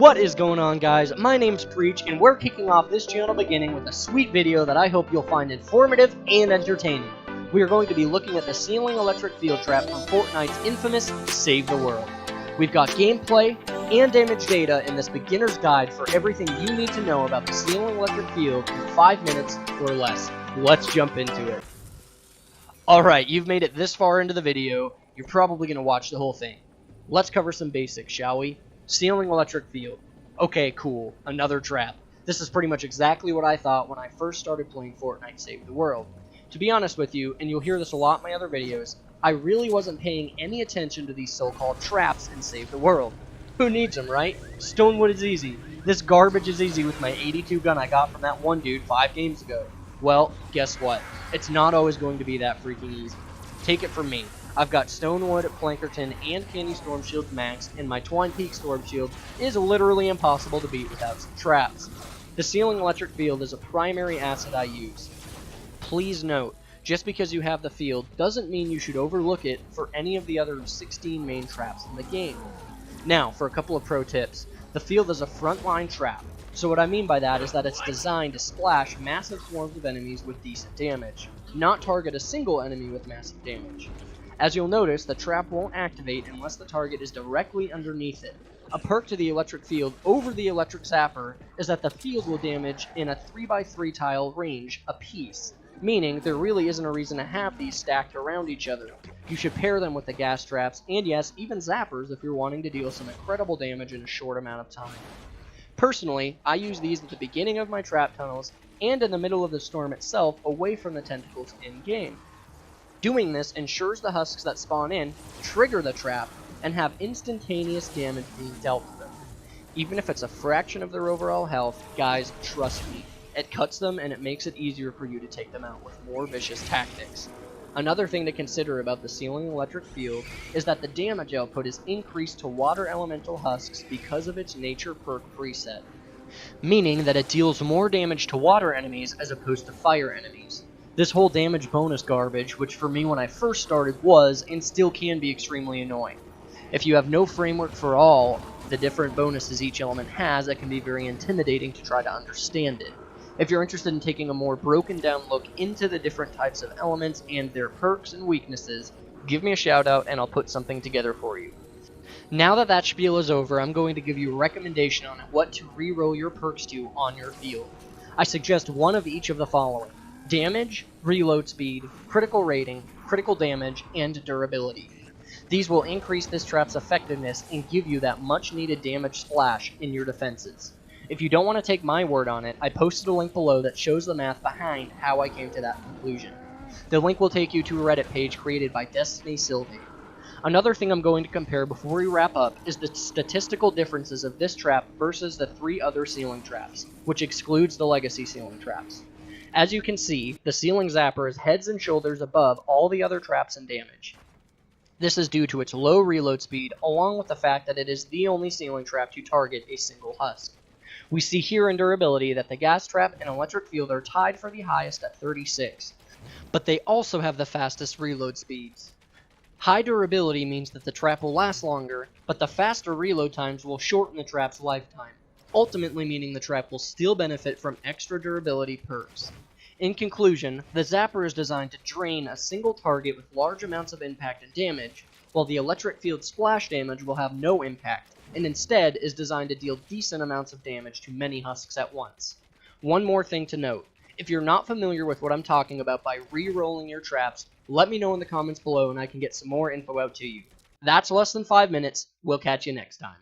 What is going on, guys? My name's Preach, and we're kicking off this channel beginning with a sweet video that I hope you'll find informative and entertaining. We are going to be looking at the ceiling electric field trap from Fortnite's infamous Save the World. We've got gameplay and damage data in this beginner's guide for everything you need to know about the ceiling electric field in 5 minutes or less. Let's jump into it. Alright, you've made it this far into the video. You're probably going to watch the whole thing. Let's cover some basics, shall we? Ceiling electric field. Okay, cool. Another trap. This is pretty much exactly what I thought when I first started playing Fortnite Save the World. To be honest with you, and you'll hear this a lot in my other videos, I really wasn't paying any attention to these so-called traps in Save the World. Who needs them, right? Stonewood is easy. This garbage is easy with my 82 gun I got from that one dude 5 games ago. Well, guess what? It's not always going to be that freaking easy. Take it from me. I've got Stonewood, Plankerton, and Candy Storm Shields maxed, and my Twine Peak Storm Shield is literally impossible to beat without some traps. The ceiling electric field is a primary asset I use. Please note, just because you have the field doesn't mean you should overlook it for any of the other 16 main traps in the game. Now, for a couple of pro tips. The field is a frontline trap. So what I mean by that is that it's designed to splash massive swarms of enemies with decent damage, not target a single enemy with massive damage. As you'll notice, the trap won't activate unless the target is directly underneath it. A perk to the electric field over the electric zapper is that the field will damage in a 3x3 tile range apiece, meaning there really isn't a reason to have these stacked around each other. You should pair them with the gas traps, and yes, even zappers if you're wanting to deal some incredible damage in a short amount of time. Personally, I use these at the beginning of my trap tunnels and in the middle of the storm itself away from the tentacles in-game. Doing this ensures the husks that spawn in trigger the trap and have instantaneous damage being dealt to them. Even if it's a fraction of their overall health, guys, trust me, it cuts them and it makes it easier for you to take them out with more vicious tactics. Another thing to consider about the ceiling electric field is that the damage output is increased to water elemental husks because of its nature perk preset, meaning that it deals more damage to water enemies as opposed to fire enemies. This whole damage bonus garbage, which for me when I first started was and still can be extremely annoying. If you have no framework for all the different bonuses each element has, it can be very intimidating to try to understand it. If you're interested in taking a more broken down look into the different types of elements and their perks and weaknesses, give me a shout out and I'll put something together for you. Now that that spiel is over, I'm going to give you a recommendation on what to reroll your perks to on your field. I suggest one of each of the following: damage, reload speed, critical rating, critical damage, and durability. These will increase this trap's effectiveness and give you that much needed damage splash in your defenses. If you don't want to take my word on it, I posted a link below that shows the math behind how I came to that conclusion. The link will take you to a Reddit page created by Destiny Sylvie. Another thing I'm going to compare before we wrap up is the statistical differences of this trap versus the 3 other ceiling traps, which excludes the legacy ceiling traps. As you can see, the ceiling zapper is heads and shoulders above all the other traps in damage. This is due to its low reload speed, along with the fact that it is the only ceiling trap to target a single husk. We see here in durability that the gas trap and electric field are tied for the highest at 36, but they also have the fastest reload speeds. High durability means that the trap will last longer, but the faster reload times will shorten the trap's lifetime, ultimately meaning the trap will still benefit from extra durability perks. In conclusion, the zapper is designed to drain a single target with large amounts of impact and damage, while the electric field splash damage will have no impact, and instead is designed to deal decent amounts of damage to many husks at once. One more thing to note: if you're not familiar with what I'm talking about by re-rolling your traps, let me know in the comments below and I can get some more info out to you. That's less than 5 minutes. We'll catch you next time.